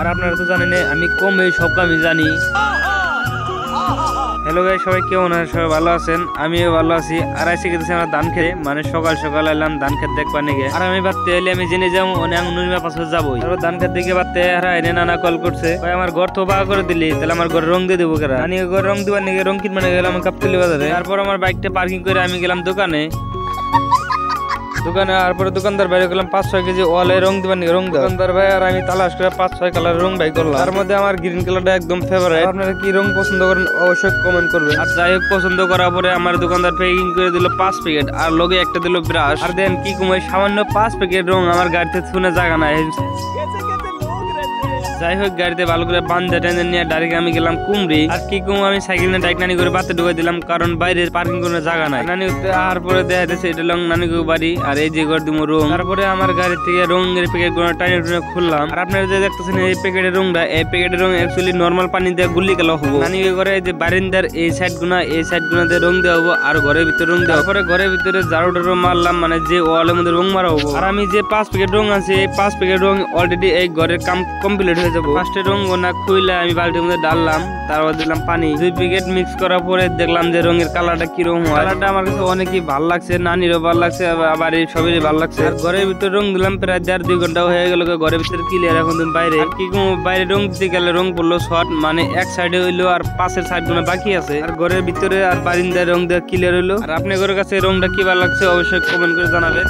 আর আপনারা তো জানেন আমি কম এই সব আমি জানি। হ্যালো গাইস, সবাই কেমন আছেন? সবাই ভালো আছেন? আমিও ভালো আছি। আর আজকে গেছি আমরা ধান খেতে, মানে সকাল সকাল এলাম ধান খেতে দেখবার নিকে। আর আমি ভাবতে এলে আমি জেনে যাবো অনেক নুনিমা পাশে যাবো। তারপর ধান খেতে দিকে ভাবতে হারা এনে নানা কল করছে, ভাই আমার ঘর তো বাগা করে দিলি, তাহলে আমার ঘরে রং দিয়ে দেবো কেরা। আমি ঘর রং দিবার নিকে রং কিনবার নিকে গেলাম কাপ্তালি বাজারে। তারপর আমার বাইকটা পার্কিং করে আমি গেলাম দোকানে। তারপরে দোকানদার বাইরে গেলাম 5-6 কেজি ওয়ালে রং দিবার নিয়ে রং। দোকানদার ভাই আর আমি তালাশ করে 5-6 কালার রং বাই করলাম। তার মধ্যে আমার গ্রিন কালারটা একদম ফেভারিট। আপনারা কি রং পছন্দ করেন অবশ্যই কমেন্ট করবেন। আর যাই হোক, পছন্দ করার পরে আমার দোকানদার প্যাকিং করে দিল 5 প্যাকেট, আর লগে একটা দিল ব্রাশ। আর দেন কি কমাই সামান্য 5 প্যাকেট রং আমার গাড়িতে শুনে জায়গা নাই। যাই হোক, গাড়িতে ভালো করে বান্ধে টেনে নিয়ে ডাইরেক্ট আমি গেলাম কুমড়ি। আর কি কুম আমি সাইকেল নিয়ে ডাইরেক্ট নানি করে বাতে ঢুকে দিলাম, কারণ বাইরে পার্কিং করার জায়গা নাই। নানি আর পরে দেখা যাচ্ছে এটা লং নানি বাড়ি, আর এই যে ঘর দিব রং। তারপরে আমার গাড়ি থেকে রঙের প্যাকেট গুলো টাইনে টুনে খুললাম। আর আপনারা যে দেখতেছেন এই প্যাকেটের রংটা, এই প্যাকেটের রং অ্যাকচুয়ালি নর্মাল পানি দিয়ে গুলি গেলে হবো। নানি করে যে বারিন্দার এই সাইড গুনাতে রং দেওয়া হবো, আর ঘরের ভিতরে রং দেওয়া। তারপরে ঘরের ভিতরে ঝাড়ুটারও মারলাম, মানে যে ওয়ালের মধ্যে রং মারা হবো। আর আমি যে 5 প্যাকেট রং আছে, এই 5 প্যাকেট রং অলরেডি এই ঘরের কাম কমপ্লিট হয়ে যাবো। ফার্স্টে রং গোনা খুইলা আমি বালতির মধ্যে ডাললাম, তারপর দিলাম পানি। 2 প্যাকেট মিক্স করার পরে দেখলাম যে রঙের কালারটা কিরকম হয়। কালারটা আমার কাছে অনেকই ভালো লাগছে, নানিরও ভালো লাগছে, আবার এই সবেরই ভালো লাগছে। আর ঘরের ভিতরে রং দিলাম প্রায় 1.5-2 ঘন্টা হয়ে গেল। ঘরের ভিতরে ক্লিয়ার। এখন বাইরে কি বাইরে রং দিতে গেলে রং পড়লো শর্ট, মানে এক সাইডে হইলো আর পাশের সাইড গুলো বাকি আছে। আর ঘরের ভিতরে আর বারিন্দায় রং দেওয়া ক্লিয়ার হইলো। আর আপনার ঘরের কাছে রংটা কি ভালো লাগছে অবশ্যই কমেন্ট করে জানাবেন।